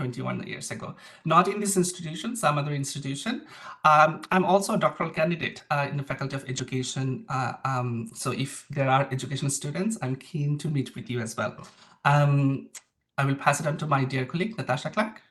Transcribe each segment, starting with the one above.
21 years ago. Not in this institution, some other institution. I'm also a doctoral candidate in the Faculty of Education. So if there are education students, I'm keen to meet with you as well. I will pass it on to my dear colleague, Natasha Clark.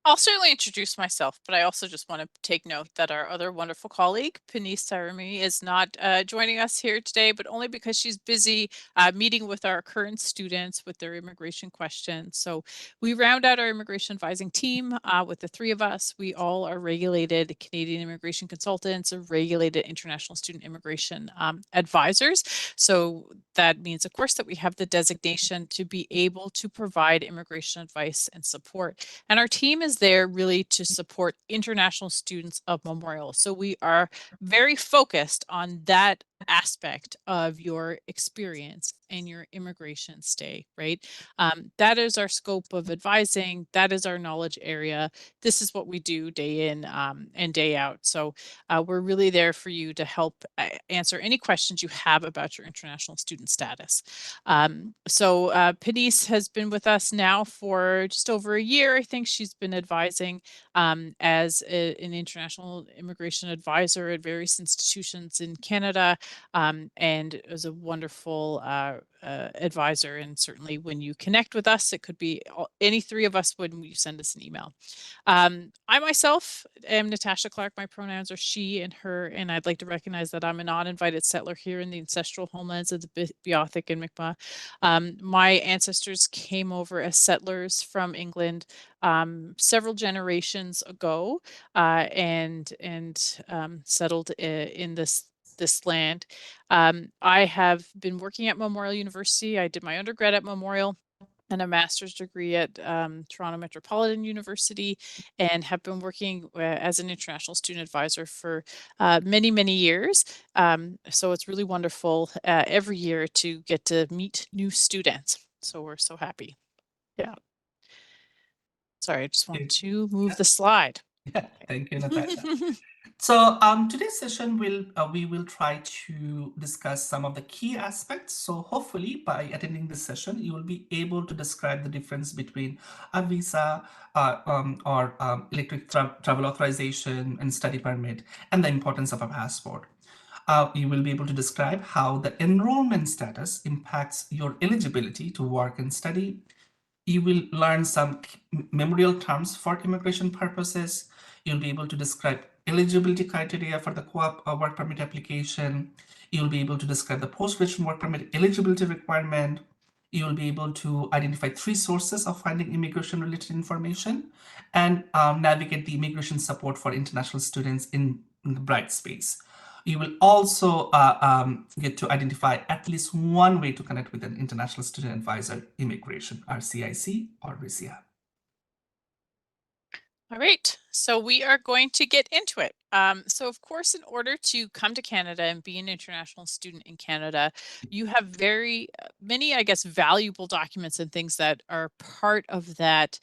I'll certainly introduce myself, but I also just want to take note that our other wonderful colleague, Panis Sarami, is not joining us here today, but only because she's busy meeting with our current students with their immigration questions. So we round out our immigration advising team with the three of us. We all are regulated Canadian immigration consultants or regulated international student immigration advisors. So that means, of course, that we have the designation to be able to provide immigration advice and support. And our team is there really to support international students of Memorial. So we are very focused on that aspect of your experience and your immigration stay, right? That is our scope of advising. That is our knowledge area. This is what we do day in and day out. So we're really there for you to help answer any questions you have about your international student status. So Panis has been with us now for just over a year. I think she's been advising as an international immigration advisor at various institutions in Canada, and was a wonderful advisor. And certainly when you connect with us, it could be any three of us when you send us an email. I myself am Natasha Clark. My pronouns are she and her, and I'd like to recognize that I'm a non-invited settler here in the ancestral homelands of the Beothuk and Mi'kmaq. My ancestors came over as settlers from England several generations ago and settled in this land. I have been working at Memorial University. I did my undergrad at Memorial and a master's degree at Toronto Metropolitan University, and have been working as an international student advisor for many, many years. So it's really wonderful every year to get to meet new students. So we're so happy. Yeah. Sorry, I just want to move the slide. Yeah, thank you, Natasha. So today's session we will try to discuss some of the key aspects. So hopefully by attending this session, you will be able to describe the difference between a visa or electric travel authorization and study permit and the importance of a passport. You will be able to describe how the enrollment status impacts your eligibility to work and study. You will learn some memorial terms for immigration purposes. You'll be able to describe eligibility criteria for the co-op work permit application. You'll be able to describe the post-graduation work permit eligibility requirement. You'll be able to identify 3 sources of finding immigration-related information and navigate the immigration support for international students in the Brightspace. You will also get to identify at least one way to connect with an international student advisor, immigration, RCIC or RISIA. All right, so we are going to get into it. So of course, in order to come to Canada and be an international student in Canada, you have very many, I guess, valuable documents and things that are part of that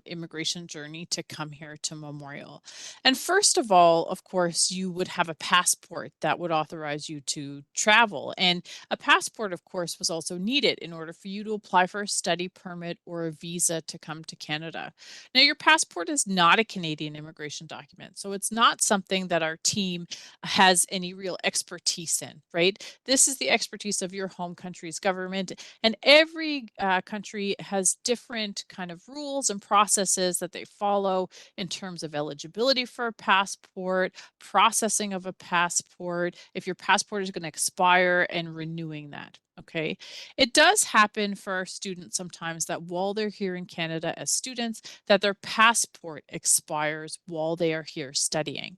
immigration journey to come here to Memorial. And first of all, of course, you would have a passport that would authorize you to travel. And a passport, of course, was also needed in order for you to apply for a study permit or a visa to come to Canada. Now, your passport is not a Canadian immigration document, so it's not something that our team has any real expertise in, right? This is the expertise of your home country's government, and every country has different kind of rules and processes that they follow in terms of eligibility for a passport, processing of a passport, if your passport is going to expire, and renewing that. Okay, it does happen for our students sometimes that while they're here in Canada as students, that their passport expires while they are here studying.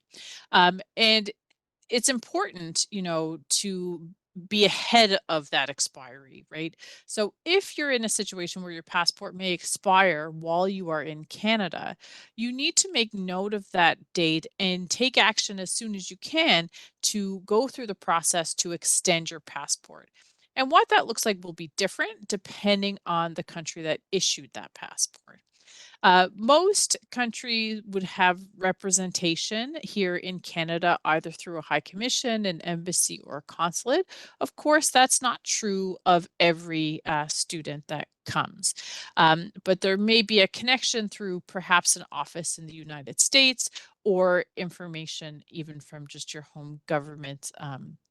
And it's important, you know, to be ahead of that expiry, right? So if you're in a situation where your passport may expire while you are in Canada, you need to make note of that date and take action as soon as you can to go through the process to extend your passport. And what that looks like will be different depending on the country that issued that passport. Most countries would have representation here in Canada, either through a high commission, an embassy, or a consulate. Of course, that's not true of every student that comes. But there may be a connection through perhaps an office in the United States or information even from just your home government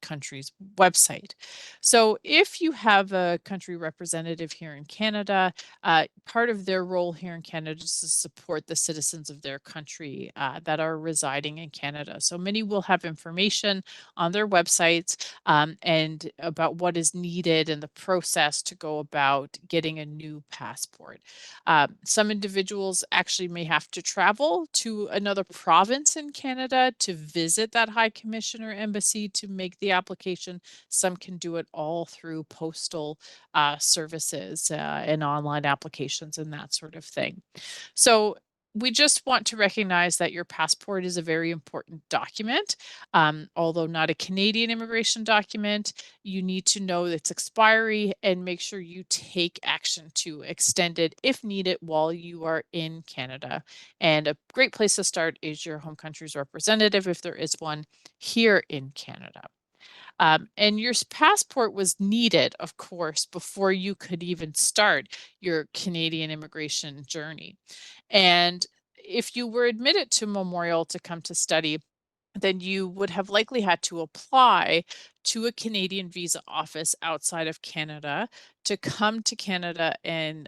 country's website. So if you have a country representative here in Canada, part of their role here in Canada is to support the citizens of their country that are residing in Canada. So many will have information on their websites and about what is needed and the process to go about getting a new passport. Some individuals actually may have to travel to another province in Canada to visit that High Commission or embassy to make the application. Some can do it all through postal services and online applications and that sort of thing. So we just want to recognize that your passport is a very important document. Although not a Canadian immigration document, you need to know its expiry and make sure you take action to extend it if needed while you are in Canada. And a great place to start is your home country's representative, if there is one here in Canada. And your passport was needed, of course, before you could even start your Canadian immigration journey. And if you were admitted to Memorial to come to study, then you would have likely had to apply to a Canadian visa office outside of Canada to come to Canada and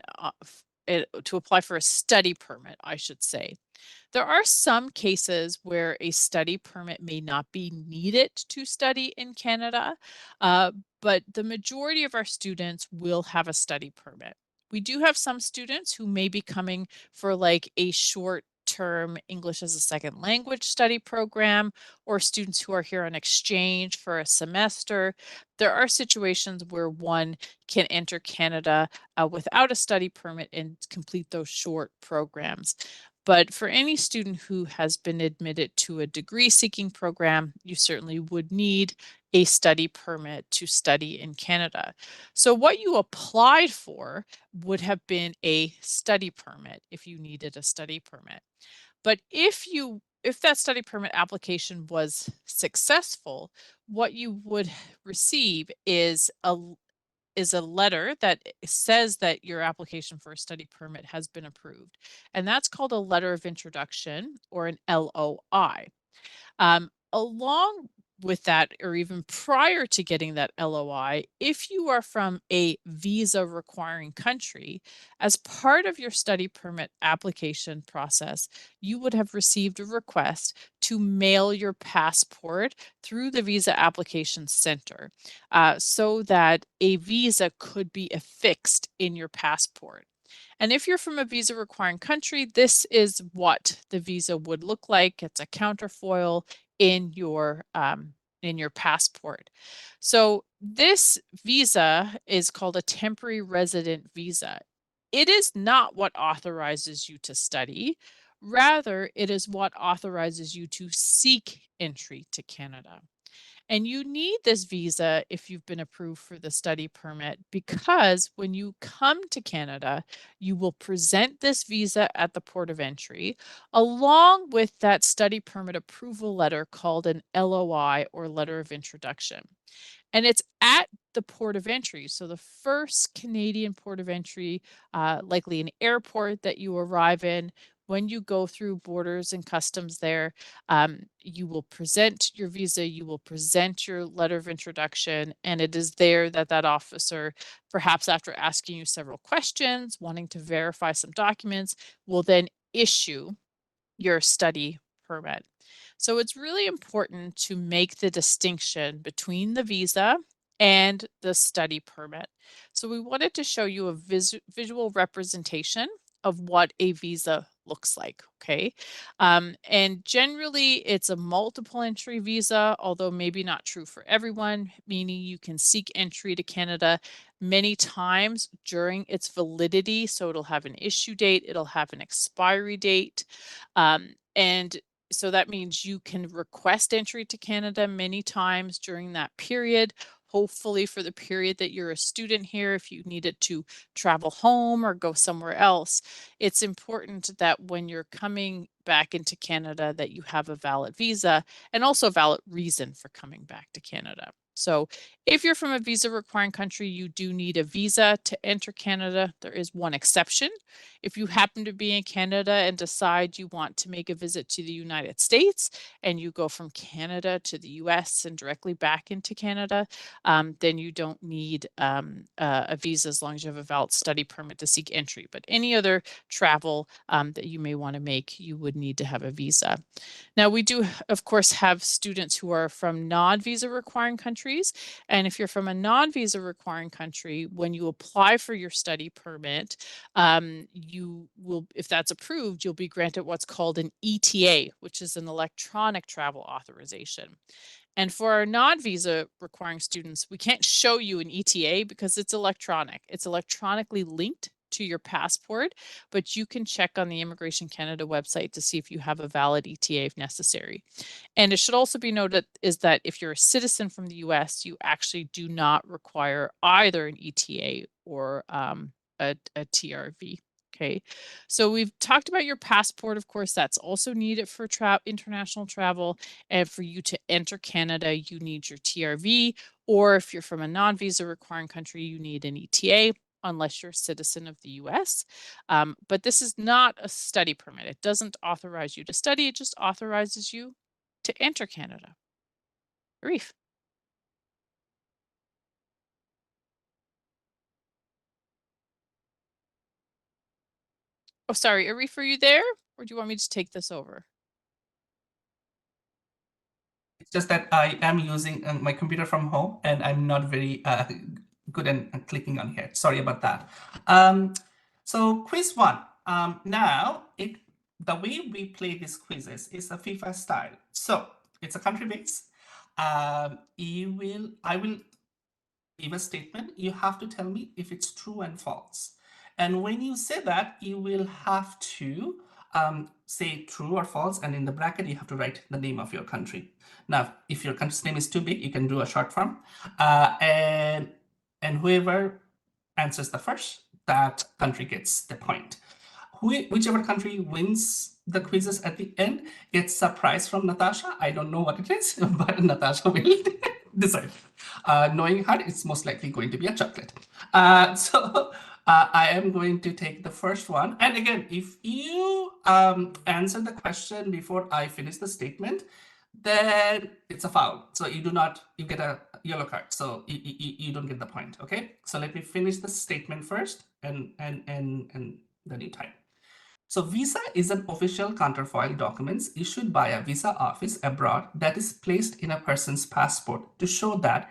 to apply for a study permit, I should say. There are some cases where a study permit may not be needed to study in Canada, but the majority of our students will have a study permit. We do have some students who may be coming for like a short term English as a second language study program, or students who are here on exchange for a semester. There are situations where one can enter Canada without a study permit and complete those short programs. But for any student who has been admitted to a degree seeking program, you certainly would need a study permit to study in Canada. So what you applied for would have been a study permit if you needed a study permit. But if that study permit application was successful, what you would receive is a letter that says that your application for a study permit has been approved. And that's called a letter of introduction or an LOI. Along with that, or even prior to getting that LOI, if you are from a visa requiring country, as part of your study permit application process, you would have received a request to mail your passport through the Visa Application Center so that a visa could be affixed in your passport. And if you're from a visa requiring country, this is what the visa would look like. It's a counterfoil in your passport. So this visa is called a temporary resident visa. It is not what authorizes you to study. Rather, it is what authorizes you to seek entry to Canada. And you need this visa if you've been approved for the study permit, because when you come to Canada, you will present this visa at the port of entry, along with that study permit approval letter called an LOI or letter of introduction. And it's at the port of entry. So the first Canadian port of entry, likely an airport that you arrive in. When you go through borders and customs there, you will present your visa, you will present your letter of introduction, and it is there that that officer, perhaps after asking you several questions, wanting to verify some documents, will then issue your study permit. So it's really important to make the distinction between the visa and the study permit. So we wanted to show you a visual representation of what a visa looks like, okay? And generally it's a multiple entry visa, although maybe not true for everyone, meaning you can seek entry to Canada many times during its validity. So it'll have an issue date, it'll have an expiry date, and so that means you can request entry to Canada many times during that period. Hopefully for the period that you're a student here, if you needed to travel home or go somewhere else, it's important that when you're coming back into Canada that you have a valid visa and also a valid reason for coming back to Canada. So if you're from a visa requiring country, you do need a visa to enter Canada. There is one exception. If you happen to be in Canada and decide you want to make a visit to the United States and you go from Canada to the US and directly back into Canada, then you don't need a visa as long as you have a valid study permit to seek entry. But any other travel that you may want to make, you would need to have a visa. Now, we do, of course, have students who are from non-visa requiring countries. And if you're from a non-visa requiring country, when you apply for your study permit, you will, if that's approved, you'll be granted what's called an ETA, which is an electronic travel authorization. And for our non-visa requiring students, we can't show you an ETA because it's electronic. It's electronically linked to your passport, but you can check on the Immigration Canada website to see if you have a valid ETA if necessary. And it should also be noted is that if you're a citizen from the US, you actually do not require either an ETA or a TRV. Okay, so we've talked about your passport. Of course, that's also needed for international travel. And for you to enter Canada, you need your TRV, or if you're from a non-visa requiring country, you need an ETA, unless you're a citizen of the US. But this is not a study permit. It doesn't authorize you to study. It just authorizes you to enter Canada. Arif. Oh, sorry, Arif, are you there? Or do you want me to take this over? It's just that I am using my computer from home and I'm not very good at clicking on here. Sorry about that. So quiz one. Now, the way we play these quizzes is a FIFA style. So it's a country base. I will give a statement. You have to tell me if it's true and false. And when you say that, you will have to say true or false, and in the bracket you have to write the name of your country. Now, if your country's name is too big, you can do a short form, and whoever answers the first, that country gets the point. Whichever country wins the quizzes at the end gets a prize from Natasha. I don't know what it is, but Natasha will decide. Knowing her, it's most likely going to be a chocolate. So I am going to take the first one. And again, if you answer the question before I finish the statement, then it's a foul. So you get a yellow card. So you don't get the point. Okay. So let me finish the statement first, and then you type. So visa is an official counterfoil document issued by a visa office abroad that is placed in a person's passport to show that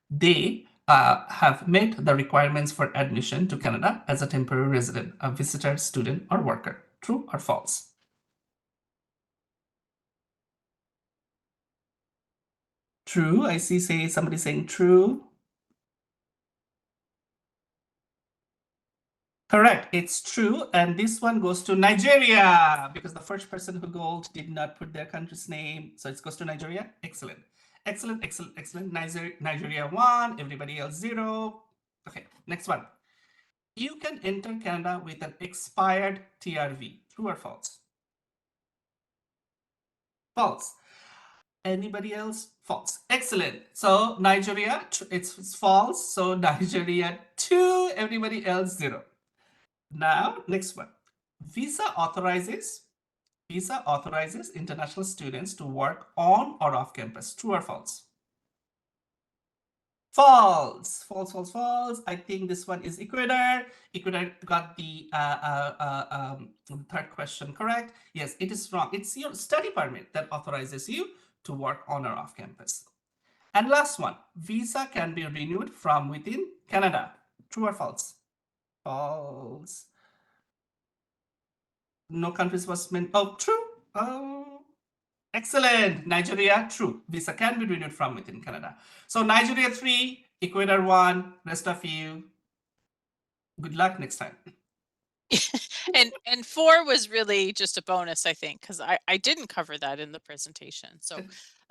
they have met the requirements for admission to Canada as a temporary resident, a visitor, student, or worker. True or false? True. I see somebody saying true. Correct. It's true. And this one goes to Nigeria because the first person who gold did not put their country's name. So it goes to Nigeria. Excellent. Excellent, excellent, excellent. Nigeria 1, everybody else 0. Okay, next one. You can enter Canada with an expired TRV. True or false? False. Anybody else? False. Excellent. So Nigeria, it's false. So Nigeria 2, everybody else 0. Now, next one. Visa authorizes international students to work on or off campus. True or false? False. False, false, false. I think this one is Ecuador. Ecuador got the third question correct. Yes, it is wrong. It's your study permit that authorizes you to work on or off campus. And last one, visa can be renewed from within Canada. True or false? False. No countries was meant. Oh, true. Oh, excellent. Nigeria, true. Visa can be renewed from within Canada. So Nigeria 3, Ecuador 1, rest of you, good luck next time. And 4 was really just a bonus, I think, because I didn't cover that in the presentation. So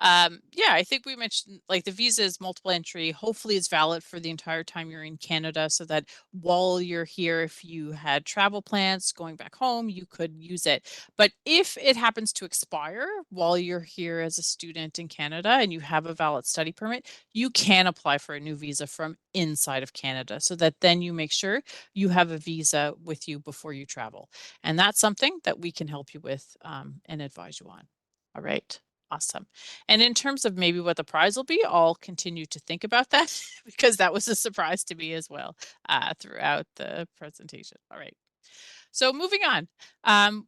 Yeah, I think we mentioned like the visa is multiple entry. Hopefully it's valid for the entire time you're in Canada so that while you're here, if you had travel plans going back home, you could use it. But if it happens to expire while you're here as a student in Canada and you have a valid study permit, you can apply for a new visa from inside of Canada so that then you make sure you have a visa with you before you travel. And that's something that we can help you with and advise you on. All right. Awesome. And in terms of maybe what the prize will be, I'll continue to think about that because that was a surprise to me as well throughout the presentation. All right. So moving on.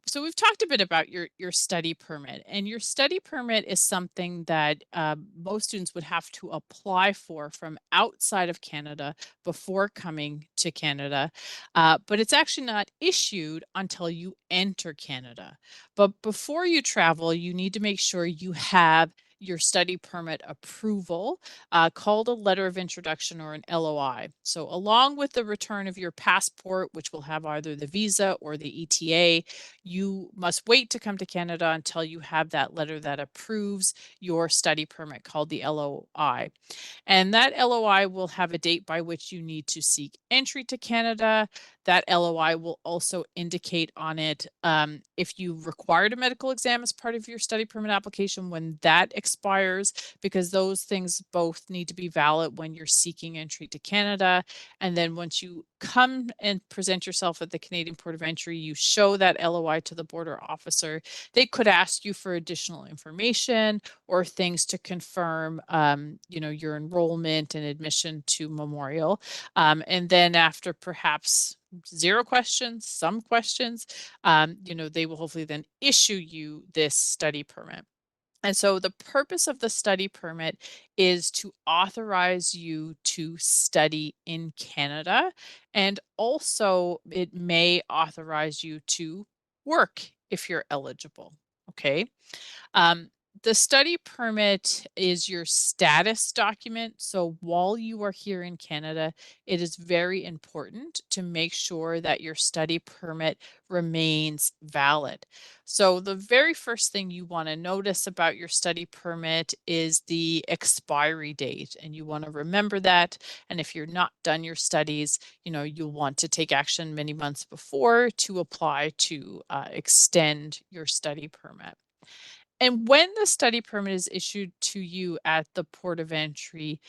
So we've talked a bit about your study permit, and your study permit is something that most students would have to apply for from outside of Canada before coming to Canada, but it's actually not issued until you enter Canada. But before you travel, you need to make sure you have your study permit approval called a letter of introduction or an LOI. So along with the return of your passport, which will have either the visa or the ETA, you must wait to come to Canada until you have that letter that approves your study permit called the LOI. And that LOI will have a date by which you need to seek entry to Canada. That LOI will also indicate on it if you required a medical exam as part of your study permit application when that expires, because those things both need to be valid when you're seeking entry to Canada. And then once you come and present yourself at the Canadian Port of Entry, you show that LOI to the border officer. They could ask you for additional information or things to confirm, your enrollment and admission to Memorial. And then after perhaps 0 questions, some questions, they will hopefully then issue you this study permit. And so the purpose of the study permit is to authorize you to study in Canada. And also it may authorize you to work if you're eligible. Okay. Um, the study permit is your status document. So while you are here in Canada, it is very important to make sure that your study permit remains valid. So the very first thing you want to notice about your study permit is the expiry date, and you want to remember that. And if you're not done your studies, you'll want to take action many months before to apply to extend your study permit. And when the study permit is issued to you at the port of entry,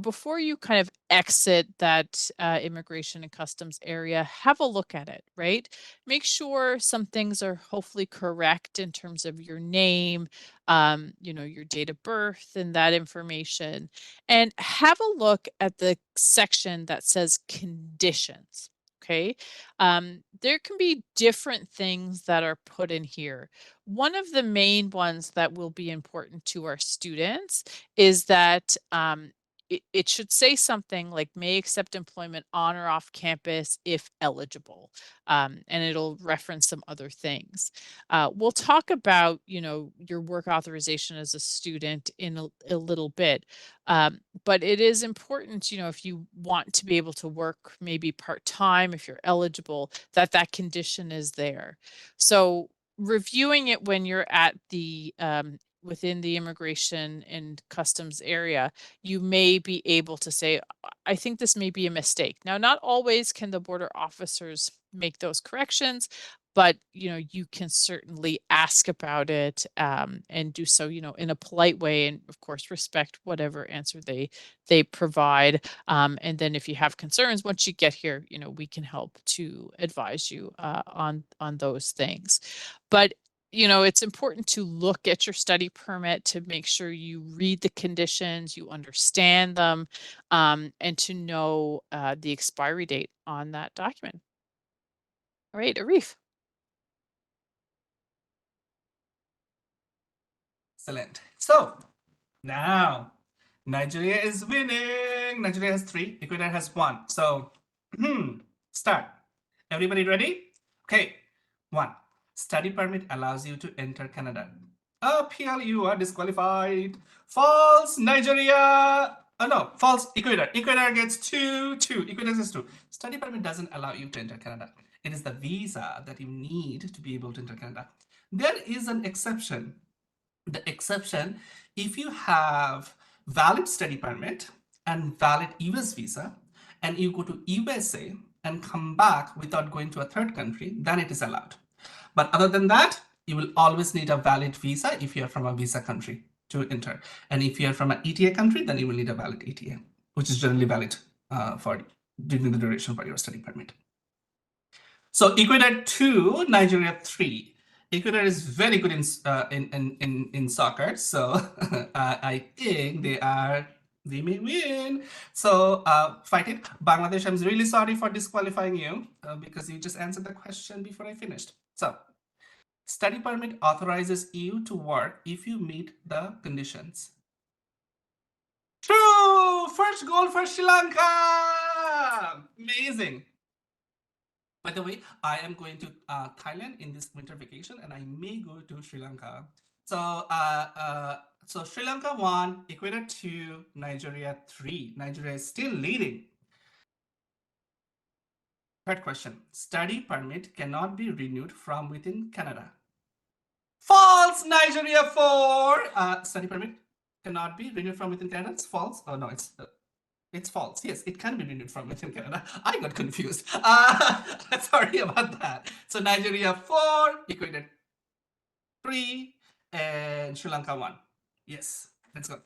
before you kind of exit that immigration and customs area, have a look at it, right? Make sure some things are hopefully correct in terms of your name, your date of birth and that information. And have a look at the section that says conditions. Okay. There can be different things that are put in here. One of the main ones that will be important to our students is that it should say something like may accept employment on or off campus if eligible. And it'll reference some other things. We'll talk about, your work authorization as a student in a little bit. But it is important, if you want to be able to work maybe part-time, if you're eligible, that condition is there. So reviewing it when you're at the within the immigration and customs area, you may be able to say, I think this may be a mistake. Now, not always can the border officers make those corrections, but you can certainly ask about it and do so, in a polite way, and of course respect whatever answer they provide. And then if you have concerns once you get here, we can help to advise you on those things. But it's important to look at your study permit to make sure you read the conditions, you understand them, and to know the expiry date on that document. All right, Arif. Excellent. So now Nigeria is winning. Nigeria has 3, Ecuador has 1. So start. Everybody ready? Okay. 1. Study permit allows you to enter Canada. PL, you are disqualified. False, Nigeria. Oh no, false, Ecuador. Ecuador gets 2, 2. Ecuador gets 2. Study permit doesn't allow you to enter Canada. It is the visa that you need to be able to enter Canada. There is an exception The exception, if you have valid study permit and valid US visa, and you go to USA and come back without going to a third country, then it is allowed. But other than that, you will always need a valid visa if you are from a visa country to enter. And if you are from an ETA country, then you will need a valid ETA, which is generally valid for during the duration for your study permit. So Ecuador 2, Nigeria 3. Ecuador is very good in soccer, so I think they may win. So fight it. Bangladesh, I'm really sorry for disqualifying you because you just answered the question before I finished. So study permit authorizes you to work if you meet the conditions. True! First goal for Sri Lanka! Amazing. By the way, I am going to Thailand in this winter vacation, and I may go to Sri Lanka. So Sri Lanka 1, Ecuador 2, Nigeria 3. Nigeria is still leading. Third question. Study permit cannot be renewed from within Canada. False! Nigeria 4. Study permit cannot be renewed from within Canada. It's false. Oh, no, it's false. Yes, it can be renewed from within Canada. I got confused. Sorry about that. So Nigeria 4, Ecuador 3, and Sri Lanka 1. Yes, let's go.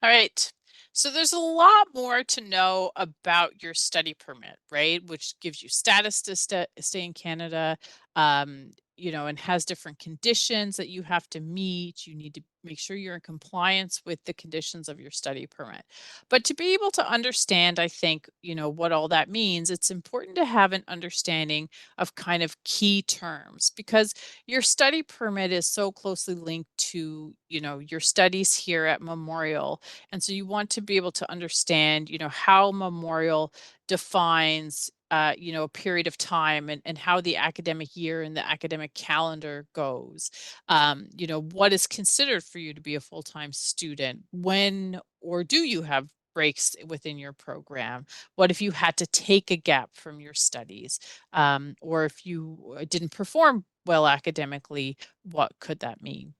All right. So there's a lot more to know about your study permit, right? Which gives you status to stay in Canada, and has different conditions that you have to meet. You need to make sure you're in compliance with the conditions of your study permit. But to be able to understand, I think, what all that means, it's important to have an understanding of kind of key terms because your study permit is so closely linked to, your studies here at Memorial. And so you want to be able to understand, how Memorial defines, a period of time and how the academic year and the academic calendar goes. What is considered for you to be a full-time student? When or do you have breaks within your program? What if you had to take a gap from your studies? Or if you didn't perform well academically, what could that mean?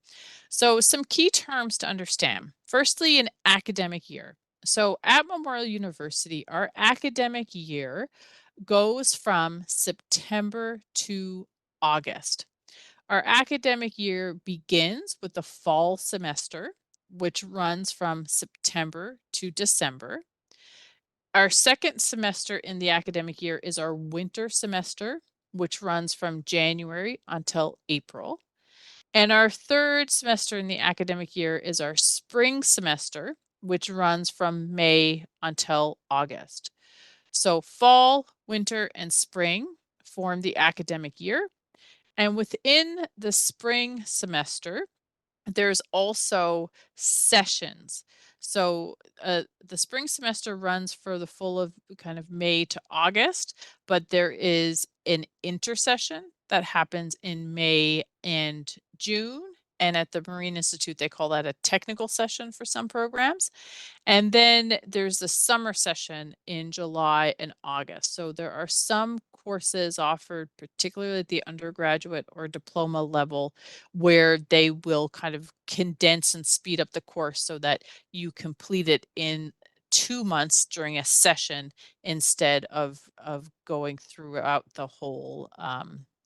So some key terms to understand. Firstly, an academic year. So at Memorial University, our academic year goes from September to August. Our academic year begins with the fall semester, which runs from September to December. Our second semester in the academic year is our winter semester, which runs from January until April. And our third semester in the academic year is our spring semester, which runs from May until August. So fall, winter, and spring form the academic year. And within the spring semester, there's also sessions. So the spring semester runs for the full of kind of May to August, but there is an intersession that happens in May and June. And at the Marine Institute, they call that a technical session for some programs. And then there's the summer session in July and August. So there are some courses offered, particularly at the undergraduate or diploma level, where they will kind of condense and speed up the course so that you complete it in 2 months during a session instead of going throughout the whole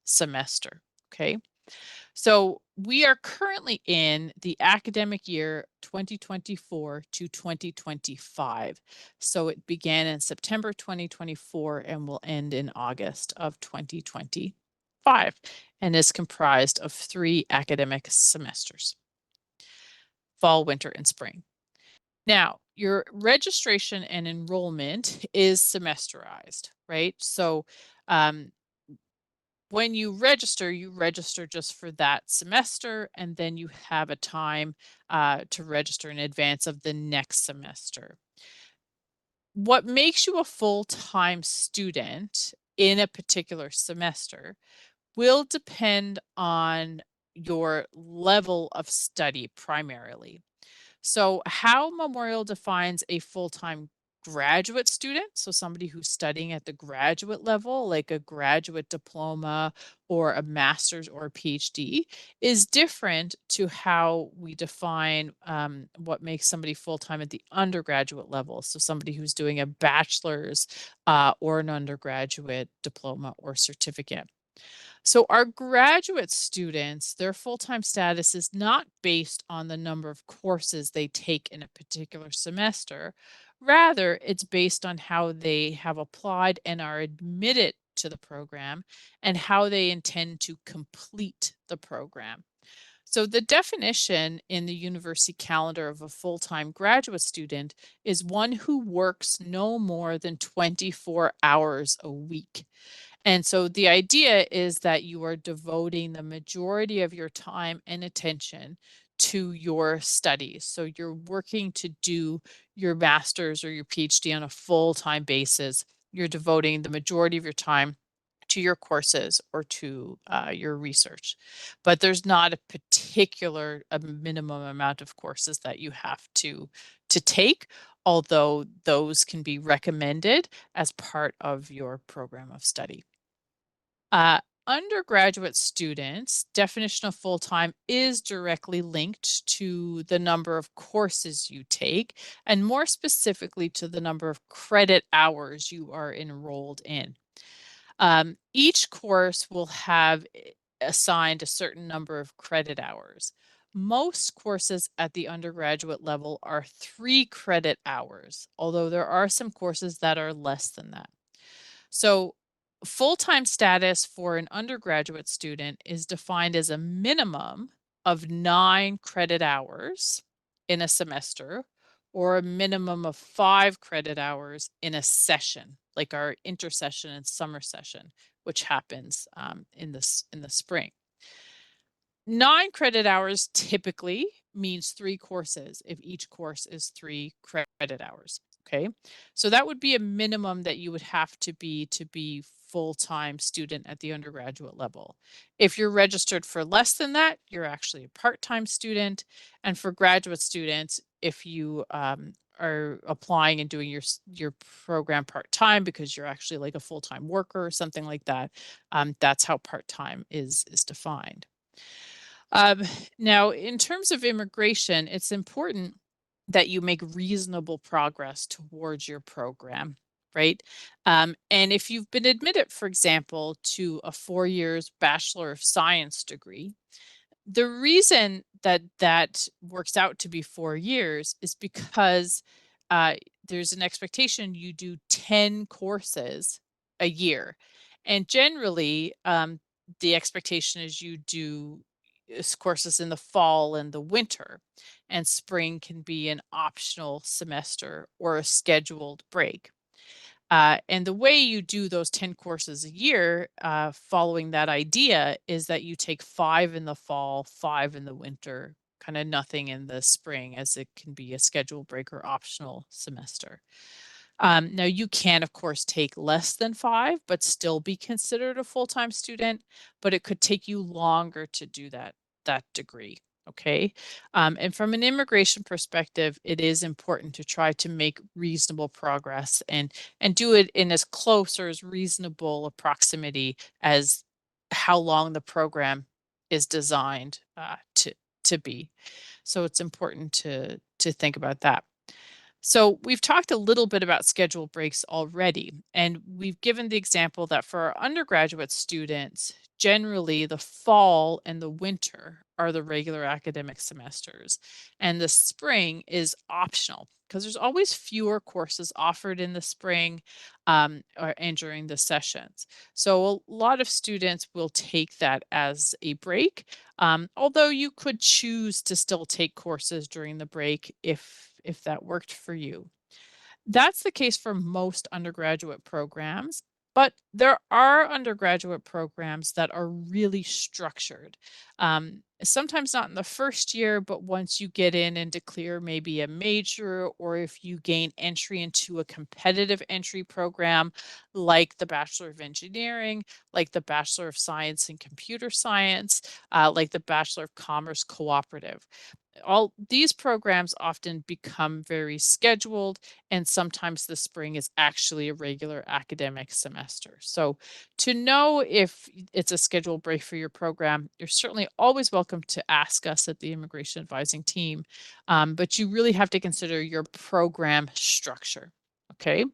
semester. Okay. So we are currently in the academic year 2024 to 2025. So it began in September 2024 and will end in August of 2025 and is comprised of 3 academic semesters: fall, winter, and spring. Now, your registration and enrollment is semesterized, right? So when you register just for that semester, and then you have a time to register in advance of the next semester. What makes you a full-time student in a particular semester will depend on your level of study primarily. So how Memorial defines a full-time graduate student, so somebody who's studying at the graduate level, like a graduate diploma or a master's or a PhD, is different to how we define what makes somebody full time at the undergraduate level. So, somebody who's doing a bachelor's or an undergraduate diploma or certificate. So, our graduate students, their full time status is not based on the number of courses they take in a particular semester. Rather, it's based on how they have applied and are admitted to the program and how they intend to complete the program. So, the definition in the university calendar of a full time graduate student is one who works no more than 24 hours a week. And so the idea is that you are devoting the majority of your time and attention to your studies. So you're working to do your master's or your PhD on a full time basis. You're devoting the majority of your time to your courses or to your research. But there's not a particular a minimum amount of courses that you have to take, although those can be recommended as part of your program of study. Undergraduate students, definition of full time is directly linked to the number of courses you take, and more specifically to the number of credit hours you are enrolled in. Each course will have assigned a certain number of credit hours. Most courses at the undergraduate level are 3 credit hours, although there are some courses that are less than that. So, full time status for an undergraduate student is defined as a minimum of 9 credit hours in a semester or a minimum of 5 credit hours in a session, like our intersession and summer session, which happens in the spring. 9 credit hours typically means 3 courses if each course is 3 credit hours. Okay. So that would be a minimum that you would have to be full-time student at the undergraduate level. If you're registered for less than that, you're actually a part-time student. And for graduate students, if you are applying and doing your program part-time because you're actually like a full-time worker or something like that, that's how part-time is defined. Um, Now, in terms of immigration, it's important that you make reasonable progress towards your program, right? And if you've been admitted, for example, to a 4 years Bachelor of Science degree, the reason that that works out to be 4 years is because uh, there's an expectation you do 10 courses a year. And generally, the expectation is you do courses in the fall and the winter, and spring can be an optional semester or a scheduled break. And the way you do those 10 courses a year, following that idea, is that you take 5 in the fall, 5 in the winter, kind of nothing in the spring, as it can be a schedule break or optional semester. Now, you can, of course, take less than 5, but still be considered a full time student, but it could take you longer to do that degree. Okay. And from an immigration perspective, it is important to try to make reasonable progress and do it in as close or as reasonable a proximity as how long the program is designed to be. So it's important to think about that. So, we've talked a little bit about schedule breaks already, and we've given the example that for our undergraduate students, generally the fall and the winter are the regular academic semesters, and the spring is optional because there's always fewer courses offered in the spring and during the sessions. So, a lot of students will take that as a break, although you could choose to still take courses during the break if that worked for you. That's the case for most undergraduate programs, but there are undergraduate programs that are really structured. Sometimes not in the first year, but once you get in and declare maybe a major, or if you gain entry into a competitive entry program like the Bachelor of Engineering, like the Bachelor of Science in Computer Science, like the Bachelor of Commerce Cooperative. all these programs often become very scheduled, and sometimes the spring is actually a regular academic semester. So to know if it's a scheduled break for your program, you're certainly always welcome to ask us at the immigration advising team, but you really have to consider your program structure. Okay.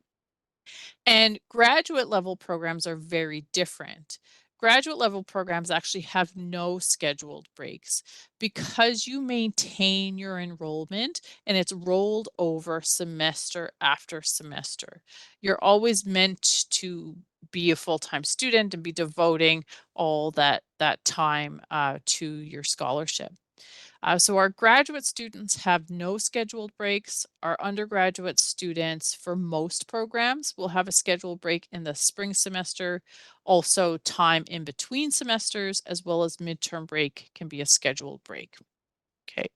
And graduate level programs are very different. Graduate level programs actually have no scheduled breaks because you maintain your enrollment and it's rolled over semester after semester. You're always meant to be a full-time student and be devoting all that time to your scholarship. So our graduate students have no scheduled breaks. Our undergraduate students, for most programs, will have a scheduled break in the spring semester. Also, time in between semesters, as well as midterm break, can be a scheduled break. Okay.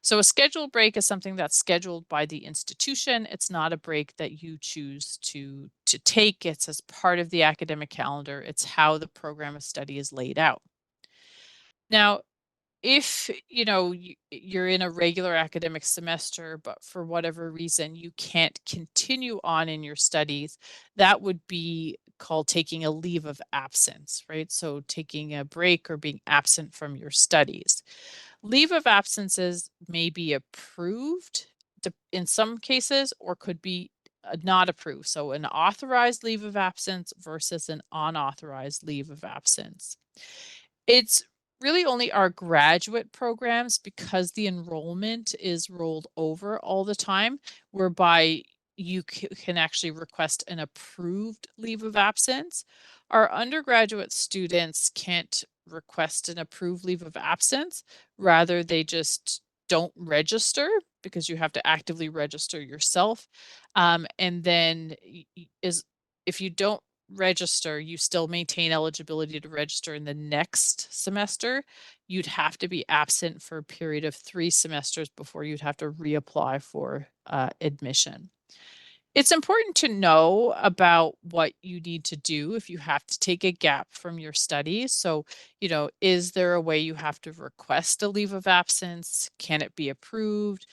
So a scheduled break is something that's scheduled by the institution. It's not a break that you choose to take. It's as part of the academic calendar. It's how the program of study is laid out. Now, if you're in a regular academic semester, but for whatever reason you can't continue on in your studies, that would be called taking a leave of absence, right? So taking a break or being absent from your studies. Leave of absences may be approved in some cases or could be not approved. So an authorized leave of absence versus an unauthorized leave of absence. It's really only our graduate programs, because the enrollment is rolled over all the time, whereby you can actually request an approved leave of absence. Our undergraduate students can't request an approved leave of absence. Rather, they just don't register because you have to actively register yourself. And then is if you don't register, you still maintain eligibility to register in the next semester. You'd have to be absent for a period of 3 semesters before you'd have to reapply for admission. It's important to know about what you need to do if you have to take a gap from your studies. So, is there a way you have to request a leave of absence? Can it be approved?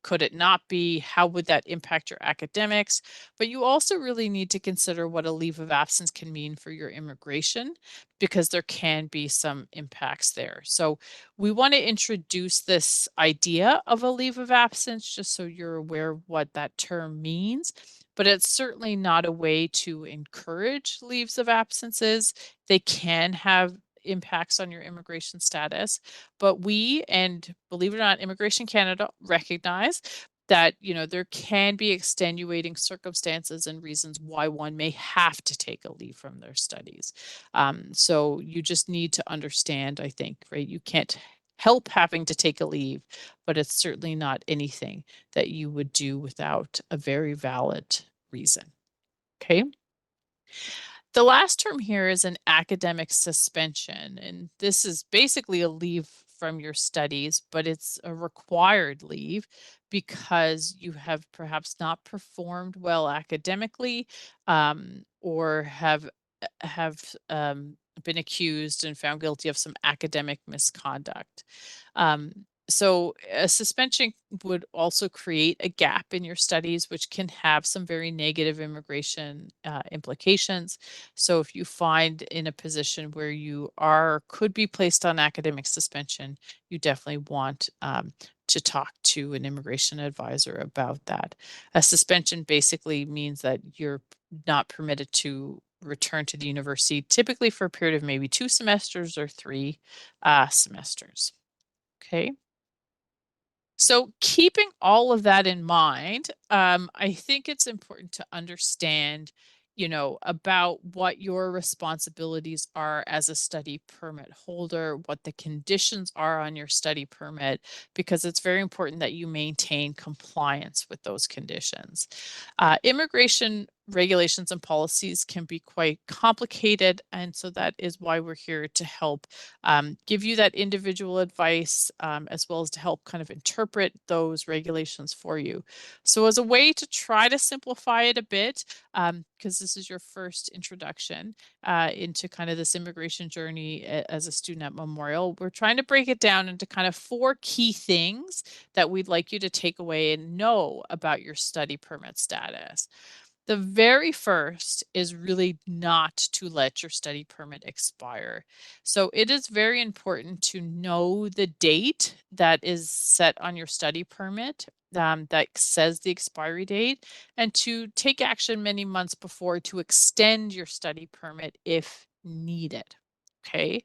Could it not be? How would that impact your academics? But you also really need to consider what a leave of absence can mean for your immigration, because there can be some impacts there. So we want to introduce this idea of a leave of absence just so you're aware of what that term means. But it's certainly not a way to encourage leaves of absences. They can have impacts on your immigration status, but we, and believe it or not, Immigration Canada, recognize that there can be extenuating circumstances and reasons why one may have to take a leave from their studies. So you just need to understand, I think, right? You can't help having to take a leave, but it's certainly not anything that you would do without a very valid reason. Okay. The last term here is an academic suspension, and this is basically a leave from your studies, but it's a required leave because you have perhaps not performed well academically, or have been accused and found guilty of some academic misconduct. So a suspension would also create a gap in your studies, which can have some very negative immigration implications. So if you find in a position where you could be placed on academic suspension, you definitely want to talk to an immigration advisor about that. A suspension basically means that you're not permitted to return to the university, typically for a period of maybe 2 semesters or 3 semesters. Okay. So, keeping all of that in mind, I think it's important to understand, about what your responsibilities are as a study permit holder, what the conditions are on your study permit, because it's very important that you maintain compliance with those conditions. Immigration regulations and policies can be quite complicated. And so that is why we're here to help give you that individual advice, as well as to help kind of interpret those regulations for you. So as a way to try to simplify it a bit, because this is your first introduction into kind of this immigration journey as a student at Memorial, we're trying to break it down into kind of 4 key things that we'd like you to take away and know about your study permit status. The very first is really not to let your study permit expire. So it is very important to know the date that is set on your study permit, that says the expiry date, and to take action many months before to extend your study permit if needed. Okay.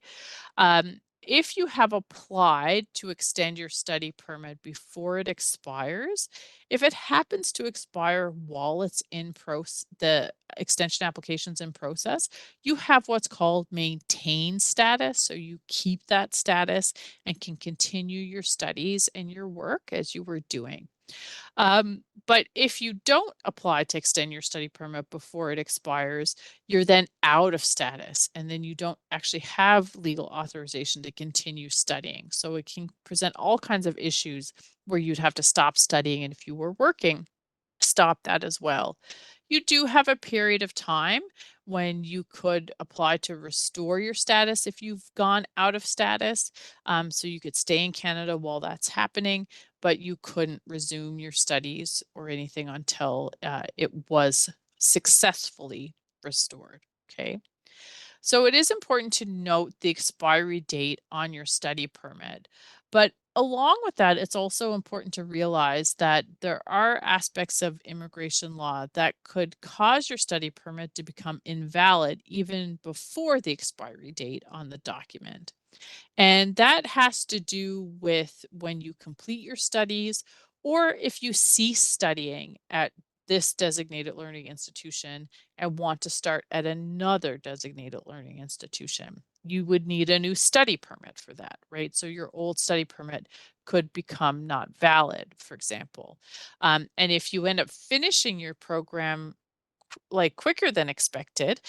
If you have applied to extend your study permit before it expires, if it happens to expire while it's in process, the extension application's in process, you have what's called maintain status. So you keep that status and can continue your studies and your work as you were doing. But if you don't apply to extend your study permit before it expires, you're then out of status, and then you don't actually have legal authorization to continue studying. So it can present all kinds of issues where you'd have to stop studying, and if you were working, stop that as well. You do have a period of time when you could apply to restore your status if you've gone out of status. So you could stay in Canada while that's happening, but you couldn't resume your studies or anything until it was successfully restored. Okay. So it is important to note the expiry date on your study permit. But along with that, it's also important to realize that there are aspects of immigration law that could cause your study permit to become invalid even before the expiry date on the document. And that has to do with when you complete your studies or if you cease studying at this designated learning institution and want to start at another designated learning institution. You would need a new study permit for that, right? So your old study permit could become not valid, for example. And if you end up finishing your program like quicker than expected,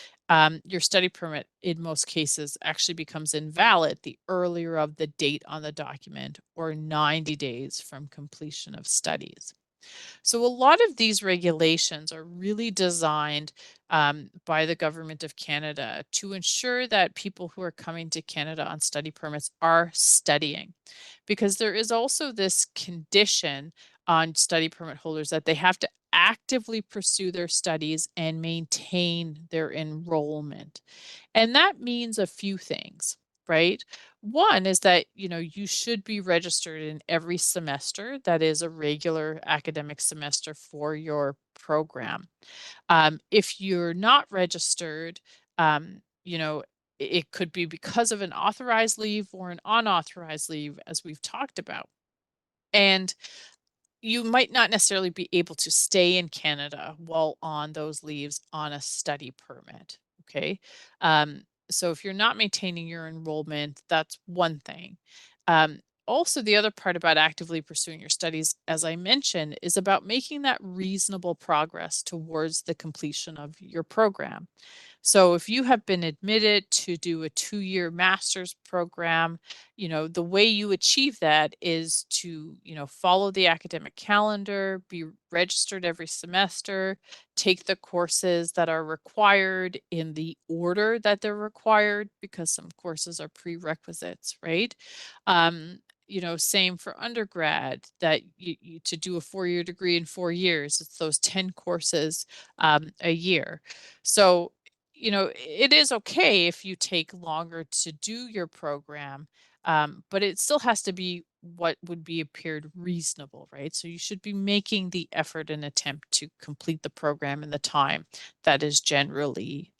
your study permit in most cases actually becomes invalid the earlier of the date on the document or 90 days from completion of studies. So a lot of these regulations are really designed by the government of Canada to ensure that people who are coming to Canada on study permits are studying, because there is also this condition on study permit holders that they have to actively pursue their studies and maintain their enrollment. And that means a few things, right? One is that, you should be registered in every semester that is a regular academic semester for your program. If you're not registered, it could be because of an authorized leave or an unauthorized leave, as we've talked about. And you might not necessarily be able to stay in Canada while on those leaves on a study permit. Okay. So if you're not maintaining your enrollment, that's one thing. Also, the other part about actively pursuing your studies, as I mentioned, is about making that reasonable progress towards the completion of your program. So if you have been admitted to do a 2-year master's program, the way you achieve that is to, follow the academic calendar, be registered every semester, take the courses that are required in the order that they're required, because some courses are prerequisites, right? Same for undergrad, that to do a 4-year degree in 4 years, it's those 10 courses a year. So it is okay if you take longer to do your program, but it still has to be what would be appeared reasonable, right? So you should be making the effort and attempt to complete the program in the time that is generally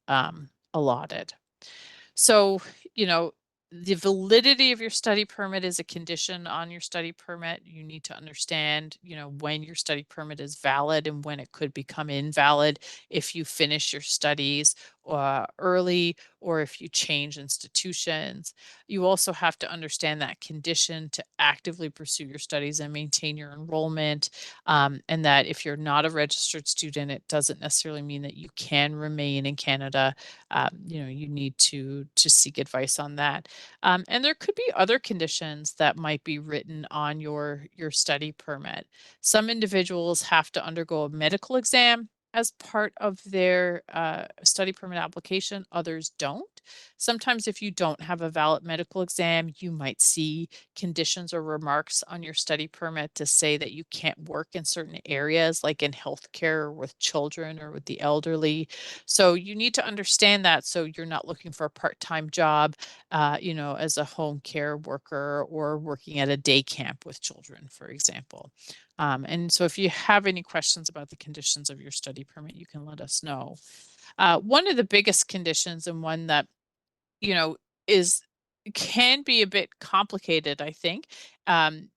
allotted. So, you know, the validity of your study permit is a condition on your study permit. You need to understand, when your study permit is valid and when it could become invalid if you finish your studies early or if you change institutions. You also have to understand that condition to actively pursue your studies and maintain your enrollment. And that if you're not a registered student, it doesn't necessarily mean that you can remain in Canada. You need to seek advice on that. And there could be other conditions that might be written on your study permit. Some individuals have to undergo a medical exam as part of their study permit application, others don't. Sometimes, if you don't have a valid medical exam, you might see conditions or remarks on your study permit to say that you can't work in certain areas, like in healthcare or with children or with the elderly. So, you need to understand that so you're not looking for a part time job, as a home care worker or working at a day camp with children, for example. And so if you have any questions about the conditions of your study permit, you can let us know. One of the biggest conditions, and one that, you know, is can be a bit complicated, I think,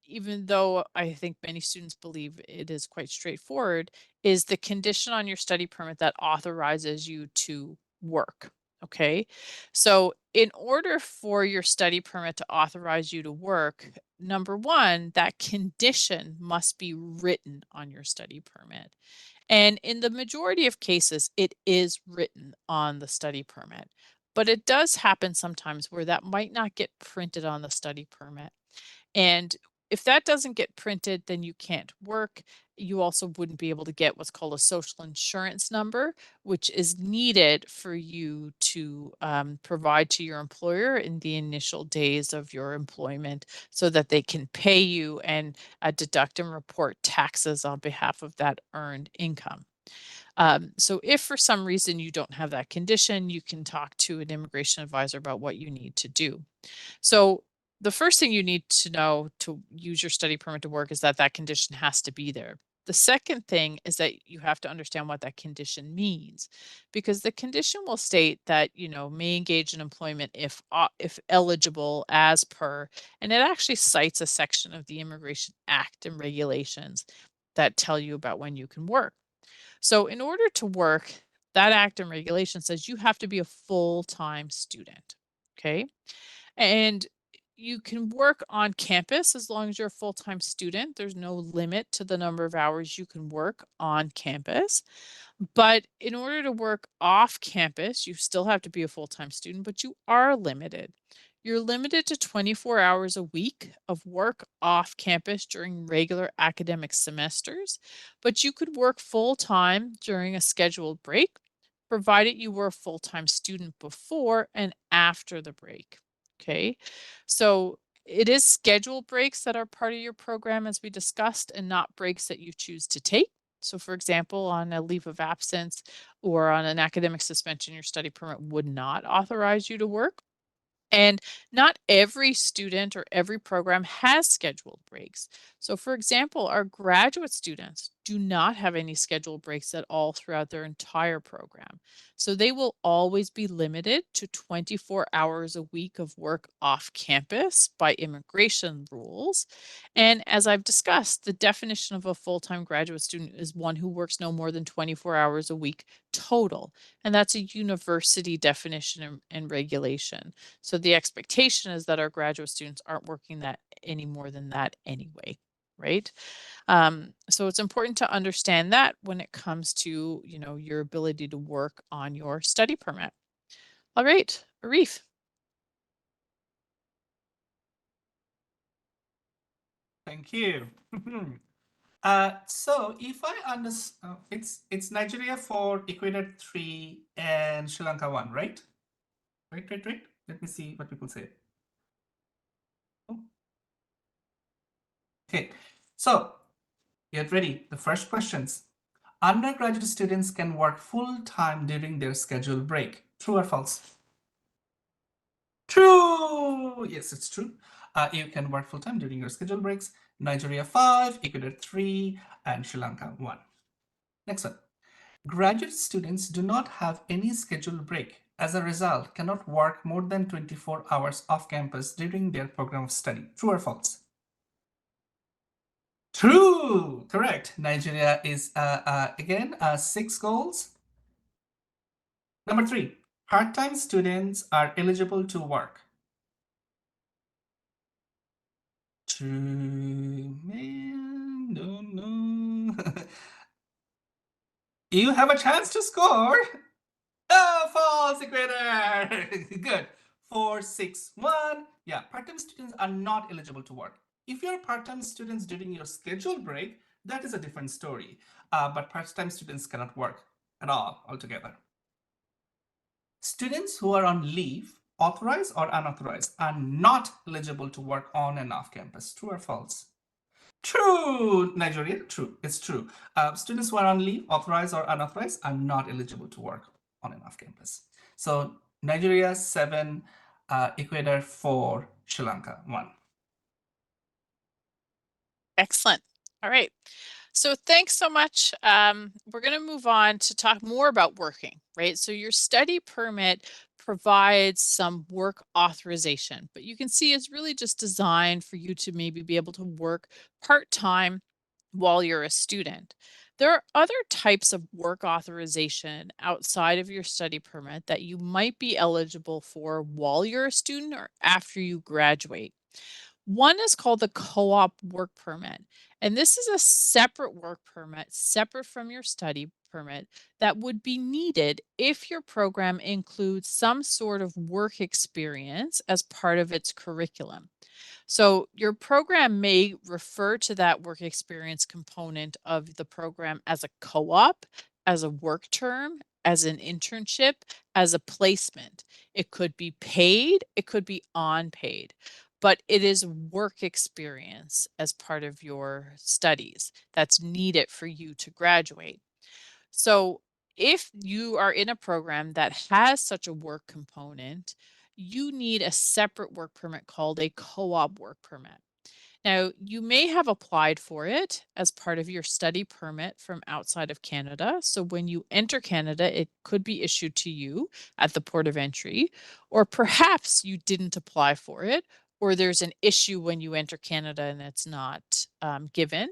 even though I think many students believe it is quite straightforward, is the condition on your study permit that authorizes you to work. Okay. So, in order for your study permit to authorize you to work, number one, that condition must be written on your study permit. And in the majority of cases, it is written on the study permit. But it does happen sometimes where that might not get printed on the study permit. And if that doesn't get printed, then you can't work. You also wouldn't be able to get what's called a social insurance number, which is needed for you to provide to your employer in the initial days of your employment so that they can pay you and deduct and report taxes on behalf of that earned income. So, if for some reason you don't have that condition, you can talk to an immigration advisor about what you need to do. So, the first thing you need to know to use your study permit to work is that that condition has to be there. The second thing is that you have to understand what that condition means, because the condition will state that may engage in employment if eligible as per, and it actually cites a section of the Immigration Act and regulations that tell you about when you can work. So, in order to work, that act and regulation says you have to be a full time student. Okay. And you can work on campus as long as you're a full time student. There's no limit to the number of hours you can work on campus. But in order to work off campus, you still have to be a full time student, but you are limited. You're limited to 24 hours a week of work off campus during regular academic semesters, but you could work full time during a scheduled break, provided you were a full time student before and after the break. Okay, so it is scheduled breaks that are part of your program, as we discussed, and not breaks that you choose to take. So, for example, on a leave of absence or on an academic suspension, your study permit would not authorize you to work. And not every student or every program has scheduled breaks. So, for example, our graduate students do not have any scheduled breaks at all throughout their entire program. So, they will always be limited to 24 hours a week of work off campus by immigration rules. And as I've discussed, the definition of a full time graduate student is one who works no more than 24 hours a week total. And that's a university definition and regulation. So the expectation is that our graduate students aren't working that any more than that anyway, right? So it's important to understand that when it comes to your ability to work on your study permit. All right, Arif. Thank you. So if I understand, it's Nigeria 4, Ecuador 3, and Sri Lanka 1, right? Right. Let me see what people say. Oh, okay, so get ready. The first questions. Undergraduate students can work full time during their scheduled break. True or false? True. Yes, it's true. You can work full time during your scheduled breaks. Nigeria 5, Ecuador 3, and Sri Lanka 1. Next one. Graduate students do not have any scheduled break. As a result, cannot work more than 24 hours off campus during their program of study. True or false? True. Correct. Nigeria is again 6 goals. Number 3. Part-time students are eligible to work. True, man, no. You have a chance to score. Oh, false equator. Good. 461. Yeah, part-time students are not eligible to work. If you're part-time students during your scheduled break, that is a different story. But part-time students cannot work at all altogether. Students who are on leave, authorized or unauthorized, are not eligible to work on and off campus. True or false? True, Nigeria. True. It's true. Students who are on leave, authorized or unauthorized, are not eligible to work on and off campus. So Nigeria 7, Ecuador 4, Sri Lanka 1. Excellent. All right. So thanks so much. We're going to move on to talk more about working, right? So your study permit provides some work authorization, but you can see it's really just designed for you to maybe be able to work part-time while you're a student. There are other types of work authorization outside of your study permit that you might be eligible for while you're a student or after you graduate. One is called the co-op work permit. And this is a separate work permit, separate from your study permit, that would be needed if your program includes some sort of work experience as part of its curriculum. So your program may refer to that work experience component of the program as a co-op, as a work term, as an internship, as a placement. It could be paid, it could be unpaid, but it is work experience as part of your studies that's needed for you to graduate. So if you are in a program that has such a work component, you need a separate work permit called a co-op work permit. Now, you may have applied for it as part of your study permit from outside of Canada. So, when you enter Canada, it could be issued to you at the port of entry, or perhaps you didn't apply for it, or there's an issue when you enter Canada and it's not given.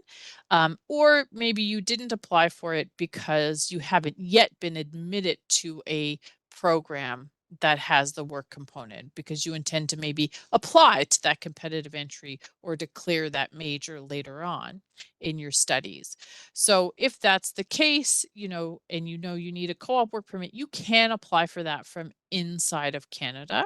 Or maybe you didn't apply for it because you haven't yet been admitted to a program that has the work component because you intend to maybe apply to that competitive entry or declare that major later on in your studies. So if that's the case, and you need a co-op work permit, you can apply for that from inside of Canada.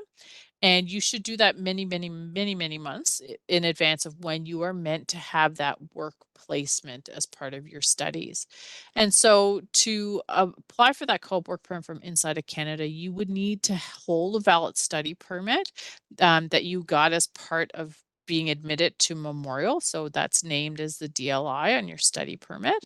And you should do that many, many, many, many months in advance of when you are meant to have that work placement as part of your studies. And so to apply for that co-op work permit from inside of Canada, you would need to hold a valid study permit that you got as part of being admitted to Memorial. So that's named as the DLI on your study permit.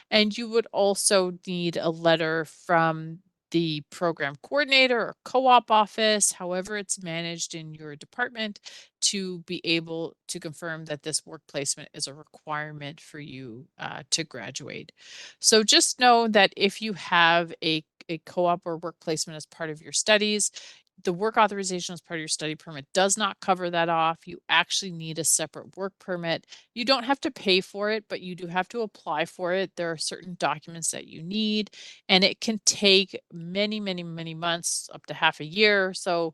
And you would also need a letter from the program coordinator or co-op office, however it's managed in your department, to be able to confirm that this work placement is a requirement for you to graduate. So just know that if you have a co-op or work placement as part of your studies, the work authorization as part of your study permit does not cover that off. You actually need a separate work permit. You don't have to pay for it, but you do have to apply for it. There are certain documents that you need, and it can take many, many, many months, up to half a year or so,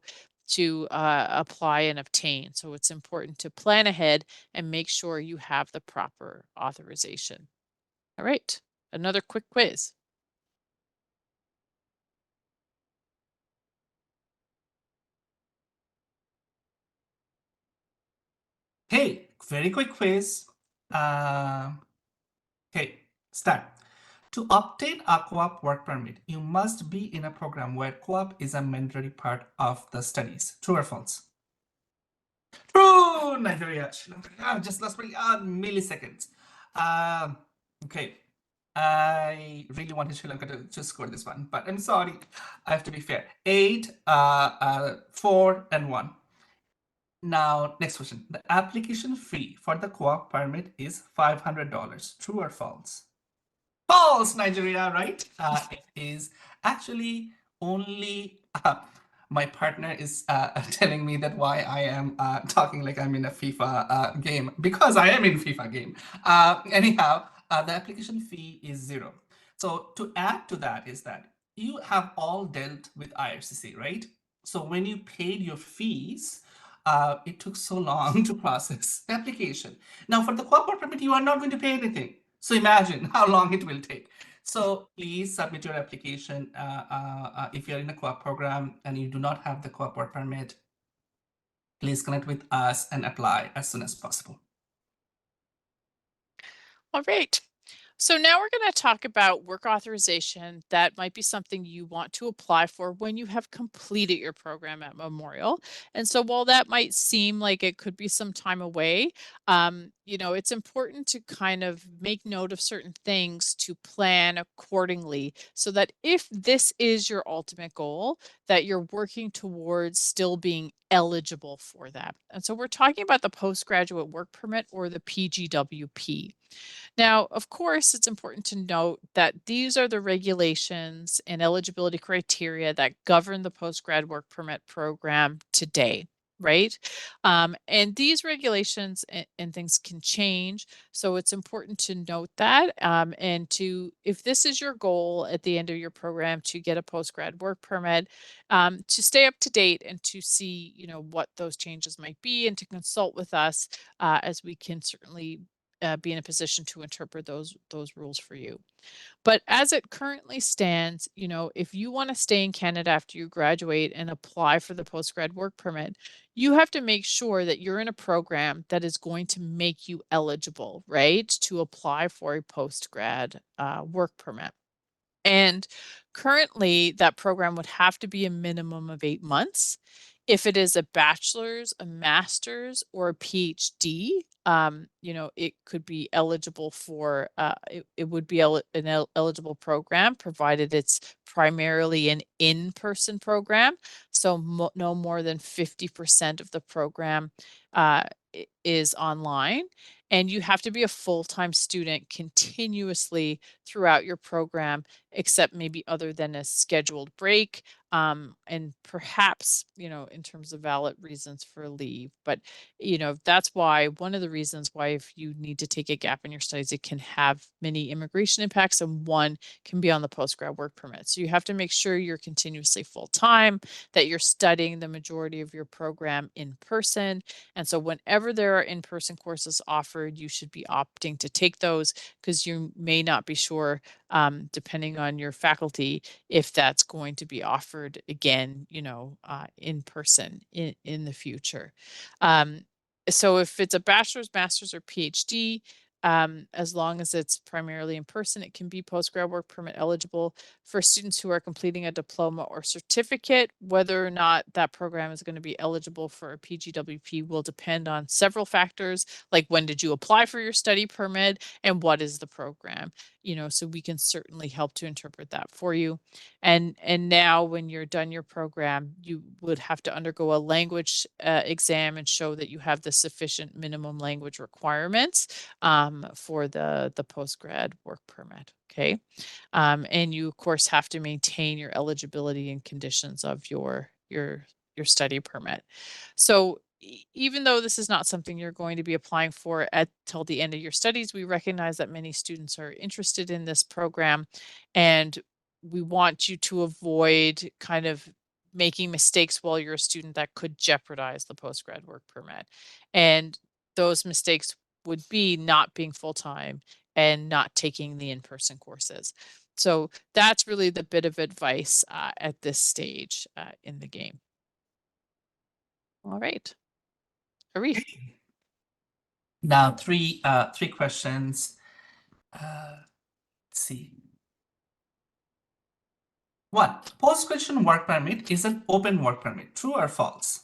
to apply and obtain. So it's important to plan ahead and make sure you have the proper authorization. All right, another quick quiz. Hey, very quick quiz. Okay, start. To obtain a co-op work permit, you must be in a program where co-op is a mandatory part of the studies. True or false? True, Nigeria. Just lost by milliseconds. Um, okay. I really wanted Sri Lanka to score this one, but I'm sorry. I have to be fair. 8, 4, and 1. Now, next question. The application fee for the co-op permit is $500. True or false? False, Nigeria, right? It is actually only my partner is telling me that why I am talking like I'm in a FIFA game because I am in FIFA game. Anyhow, the application fee is 0. So to add to that is that you have all dealt with IRCC, right? So when you paid your fees, it took so long to process the application. Now for the co-op work permit, you are not going to pay anything. So imagine how long it will take. So please submit your application. If you're in a co-op program and you do not have the co-op work permit, please connect with us and apply as soon as possible. All right. So now we're going to talk about work authorization. That might be something you want to apply for when you have completed your program at Memorial. And so while that might seem like it could be some time away, it's important to kind of make note of certain things to plan accordingly so that if this is your ultimate goal, that you're working towards still being eligible for that. And so we're talking about the postgraduate work permit, or the PGWP. Now, of course, it's important to note that these are the regulations and eligibility criteria that govern the postgrad work permit program today, right? And these regulations and things can change. So it's important to note that. And if this is your goal at the end of your program to get a postgrad work permit, to stay up to date and to see, what those changes might be, and to consult with us, as we can certainly be in a position to interpret those rules for you. But as it currently stands, if you want to stay in Canada after you graduate and apply for the postgrad work permit, you have to make sure that you're in a program that is going to make you eligible, right, to apply for a postgrad work permit. And currently, that program would have to be a minimum of 8 months. If it is a bachelor's, a master's, or a PhD, it could be eligible for, it would be an eligible program, provided it's primarily an in-person program. So no more than 50% of the program is online. And you have to be a full-time student continuously throughout your program, except maybe other than a scheduled break, and perhaps, in terms of valid reasons for leave. But, that's why one of the reasons why, if you need to take a gap in your studies, it can have many immigration impacts, and one can be on the postgrad work permit. So you have to make sure you're continuously full-time, that you're studying the majority of your program in person. And so whenever there are in-person courses offered, you should be opting to take those, because you may not be sure, depending on your faculty, if that's going to be offered again, in person in the future. So if it's a bachelor's, master's, or PhD, as long as it's primarily in person, it can be postgrad work permit eligible. For students who are completing a diploma or certificate, whether or not that program is going to be eligible for a PGWP will depend on several factors, like when did you apply for your study permit and what is the program. So we can certainly help to interpret that for you. And now when you're done your program, you would have to undergo a language exam and show that you have the sufficient minimum language requirements, for the postgrad work permit. Okay. And you of course have to maintain your eligibility and conditions of your study permit. So even though this is not something you're going to be applying for at till the end of your studies, we recognize that many students are interested in this program, and we want you to avoid kind of making mistakes while you're a student that could jeopardize the postgrad work permit. And those mistakes would be not being full-time and not taking the in-person courses. So that's really the bit of advice at this stage in the game. All right. Arif. Now, three questions. Let's see. One, post-graduation work permit is an open work permit. True or false?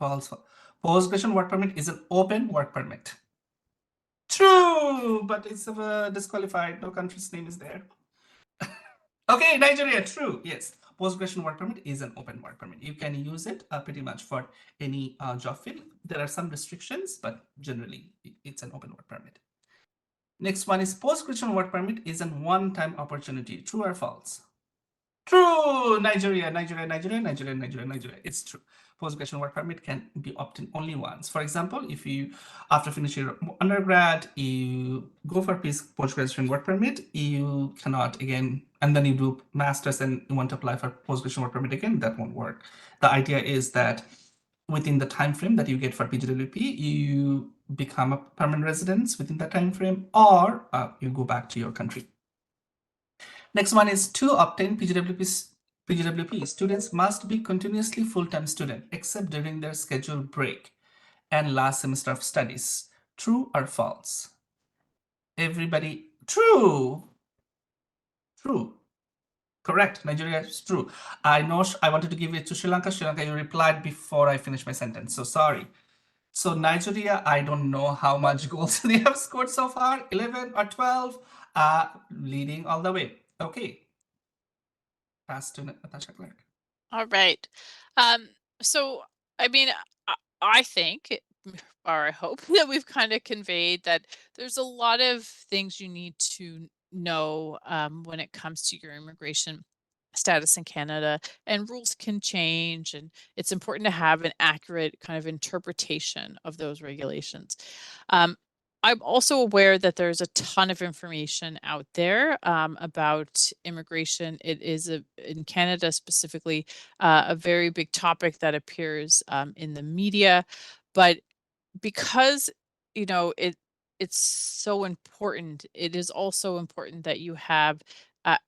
False. Post-graduation work permit is an open work permit. True, but it's disqualified. No country's name is there. Okay, Nigeria, true. Yes, post-graduation work permit is an open work permit. You can use it pretty much for any job field. There are some restrictions, but generally it's an open work permit. Next one is post-graduation work permit is a one-time opportunity. True or false? True. Nigeria, Nigeria, Nigeria, Nigeria, Nigeria, Nigeria. It's true. Post-graduation work permit can be obtained only once. For example, if you, after finishing your undergrad, you go for post-graduation work permit, you cannot again, and then you do masters and you want to apply for post-graduation work permit again, that won't work. The idea is that within the time frame that you get for PGWP, you become a permanent resident within that time frame, or you go back to your country. Next one is to obtain PGWP, students must be continuously full-time student except during their scheduled break and last semester of studies. True or false? Everybody, true. True. Correct. Nigeria is true. I know I wanted to give it to Sri Lanka. Sri Lanka, you replied before I finished my sentence. So sorry. So Nigeria, I don't know how much goals they have scored so far, 11 or 12, leading all the way. Okay. Pass to Natasha Clark. All right. So, I mean, I think, or I hope that we've kind of conveyed that there's a lot of things you need to know when it comes to your immigration status in Canada, and rules can change, and it's important to have an accurate kind of interpretation of those regulations. I'm also aware that there's a ton of information out there about immigration. It is in Canada specifically a very big topic that appears in the media, but because it's so important, it is also important that you have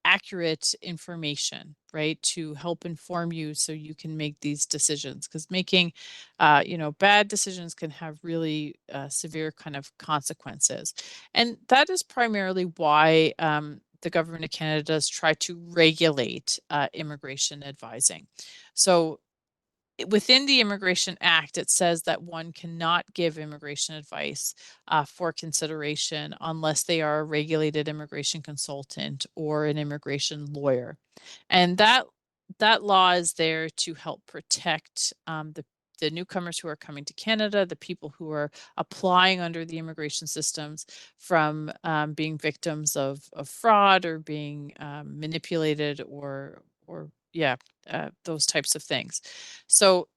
accurate information, right, to help inform you so you can make these decisions, because making bad decisions can have really severe kind of consequences. And that is primarily why the government of Canada does try to regulate immigration advising. So within the Immigration Act, it says that one cannot give immigration advice for consideration unless they are a regulated immigration consultant or an immigration lawyer. And that law is there to help protect the newcomers who are coming to Canada, the people who are applying under the immigration systems, from being victims of fraud or being manipulated or yeah, those types of things. So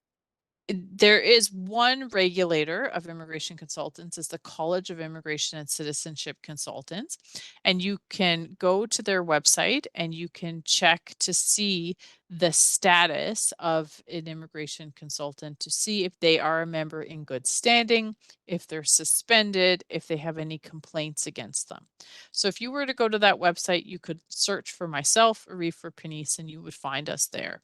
there is one regulator of immigration consultants, is the College of Immigration and Citizenship Consultants, and you can go to their website and you can check to see the status of an immigration consultant to see if they are a member in good standing, if they're suspended, if they have any complaints against them. So if you were to go to that website, you could search for myself, Arif, for Penice, and you would find us there.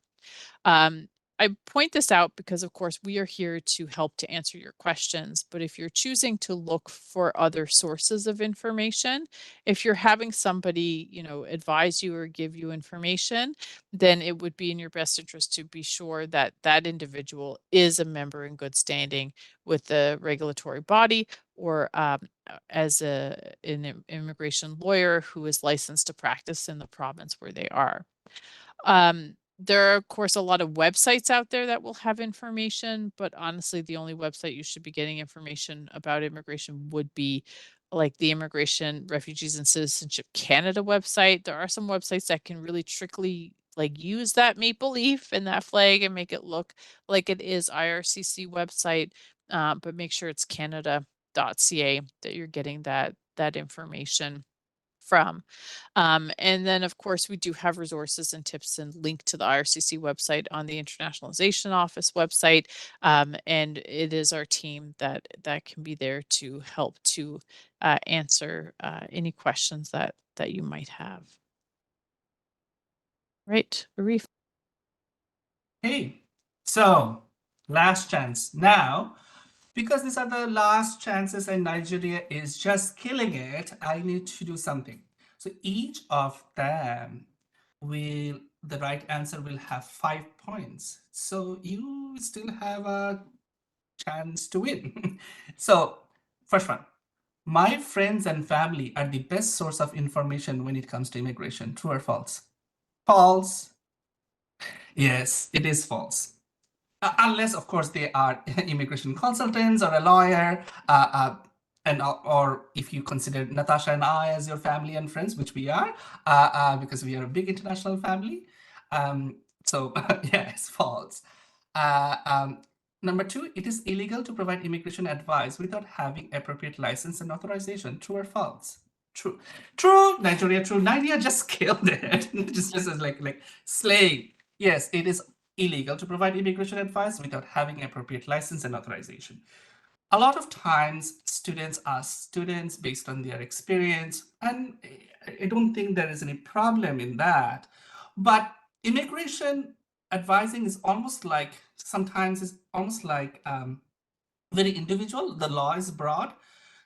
I point this out because, of course, we are here to help to answer your questions. But if you're choosing to look for other sources of information, if you're having somebody, advise you or give you information, then it would be in your best interest to be sure that that individual is a member in good standing with the regulatory body, or as an immigration lawyer who is licensed to practice in the province where they are. There are, of course, a lot of websites out there that will have information, but honestly, the only website you should be getting information about immigration would be like the Immigration, Refugees, and Citizenship Canada website. There are some websites that can really trickily use that maple leaf and that flag and make it look like it is IRCC website, but make sure it's canada.ca that you're getting that information from. And then, of course, we do have resources and tips and link to the IRCC website on the Internationalization Office website. And it is our team that can be there to help to answer any questions that you might have. Right, Arif? Hey, so last chance. Now, because these are the last chances and Nigeria is just killing it, I need to do something. So each of them the right answer will have 5 points. So you still have a chance to win. So, first one. My friends and family are the best source of information when it comes to immigration. True or false? False. Yes, it is false. Unless, of course, they are immigration consultants or a lawyer, or if you consider Natasha and I as your family and friends, which we are, because we are a big international family. So yeah, it's false. Uh, um, Number two, it is illegal to provide immigration advice without having appropriate license and authorization. True or false? True. True. Nigeria. True. Nigeria just killed it. Just as like slaying. Yes, it is illegal to provide immigration advice without having appropriate license and authorization. A lot of times students ask students based on their experience, and I don't think there is any problem in that. But immigration advising is almost like, sometimes it's almost like very individual. The law is broad,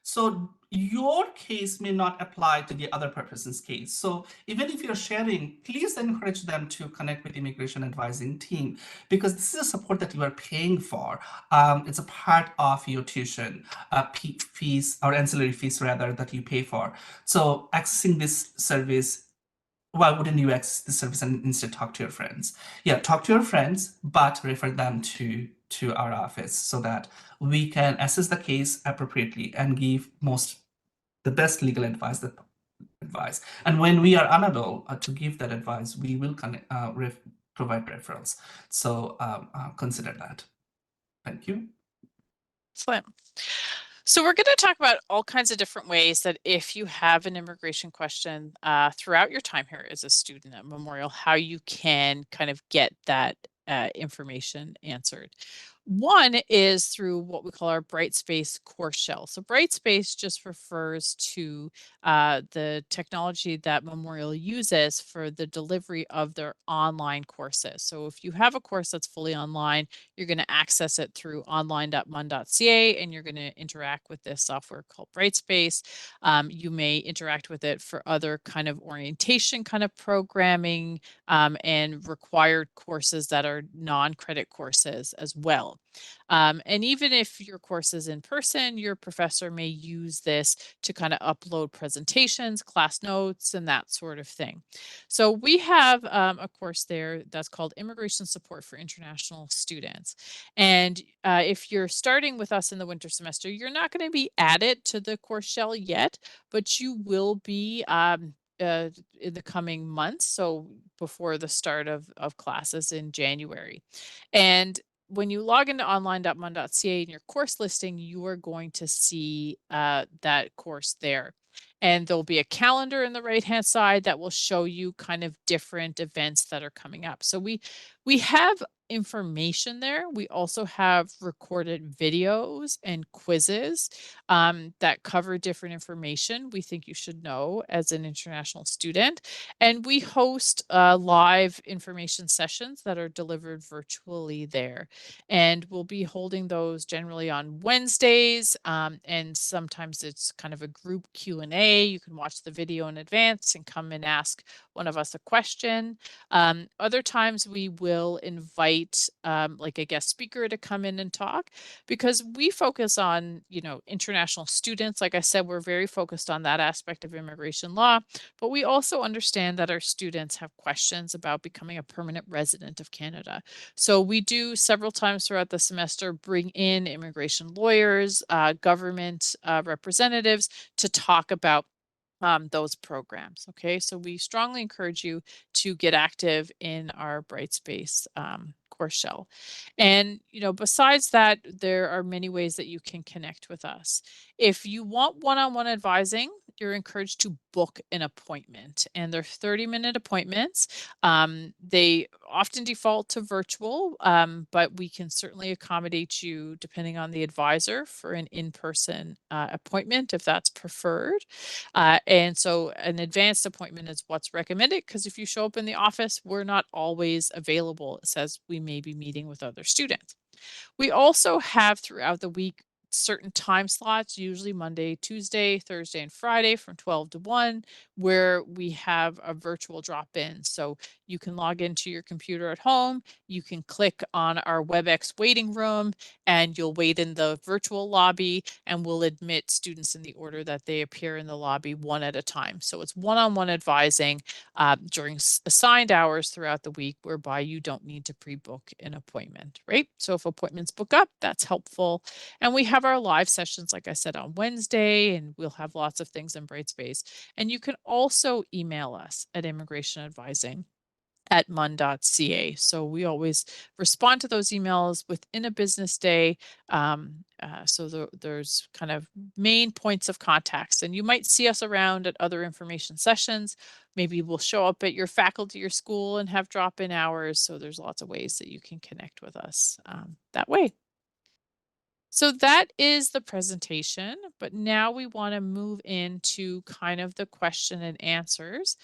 so your case may not apply to the other person's case. So even if you're sharing, please encourage them to connect with immigration advising team, because this is a support that you are paying for. It's a part of your tuition fees, or ancillary fees rather, that you pay for. So accessing this service, why wouldn't you access the service and instead talk to your friends? Yeah, talk to your friends, but refer them to our office so that we can assess the case appropriately and give the best legal advice. And when we are unable to give that advice, we will provide referrals. So consider that. Thank you. Excellent. So we're going to talk about all kinds of different ways that if you have an immigration question throughout your time here as a student at Memorial, how you can kind of get that information answered. One is through what we call our Brightspace course shell. So Brightspace just refers to the technology that Memorial uses for the delivery of their online courses. So if you have a course that's fully online, you're going to access it through online.mun.ca, and you're going to interact with this software called Brightspace. You may interact with it for other kind of orientation kind of programming and required courses that are non-credit courses as well. And even if your course is in person, your professor may use this to kind of upload presentations, class notes, and that sort of thing. So we have a course there that's called Immigration Support for International Students. And if you're starting with us in the winter semester, you're not going to be added to the course shell yet, but you will be in the coming months, so before the start of classes in January. And when you log into online.mun.ca in your course listing, you are going to see that course there. And there'll be a calendar in the right-hand side that will show you kind of different events that are coming up. So we have information there. We also have recorded videos and quizzes that cover different information we think you should know as an international student. And we host live information sessions that are delivered virtually there. And we'll be holding those generally on Wednesdays. And sometimes it's kind of a group Q&A. You can watch the video in advance and come and ask one of us a question. Other times we will invite like a guest speaker to come in and talk, because we focus on, international students. Like I said, we're very focused on that aspect of immigration law, but we also understand that our students have questions about becoming a permanent resident of Canada. So we do several times throughout the semester bring in immigration lawyers, government representatives to talk about those programs. Okay, so we strongly encourage you to get active in our Brightspace course shell. And, besides that, there are many ways that you can connect with us. If you want one-on-one advising, you're encouraged to book an appointment, and they're 30-minute appointments. They often default to virtual, but we can certainly accommodate you depending on the advisor for an in-person appointment if that's preferred. And so an advanced appointment is what's recommended, because if you show up in the office, we're not always available. It says we may be meeting with other students. We also have throughout the week certain time slots, usually Monday, Tuesday, Thursday, and Friday from 12 to 1, where we have a virtual drop-in. So you can log into your computer at home, you can click on our WebEx waiting room, and you'll wait in the virtual lobby, and we'll admit students in the order that they appear in the lobby one at a time. So it's one-on-one advising during assigned hours throughout the week, whereby you don't need to pre-book an appointment, right? So if appointments book up, that's helpful. And we have our live sessions, like I said, on Wednesday, and we'll have lots of things in Brightspace. And you can also email us at Immigration Advising mun.ca. So we always respond to those emails within a business day. So there's kind of main points of contacts, and you might see us around at other information sessions. Maybe we'll show up at your faculty or school and have drop-in hours. So there's lots of ways that you can connect with us that way. So that is the presentation, but now we want to move into kind of the question and answers.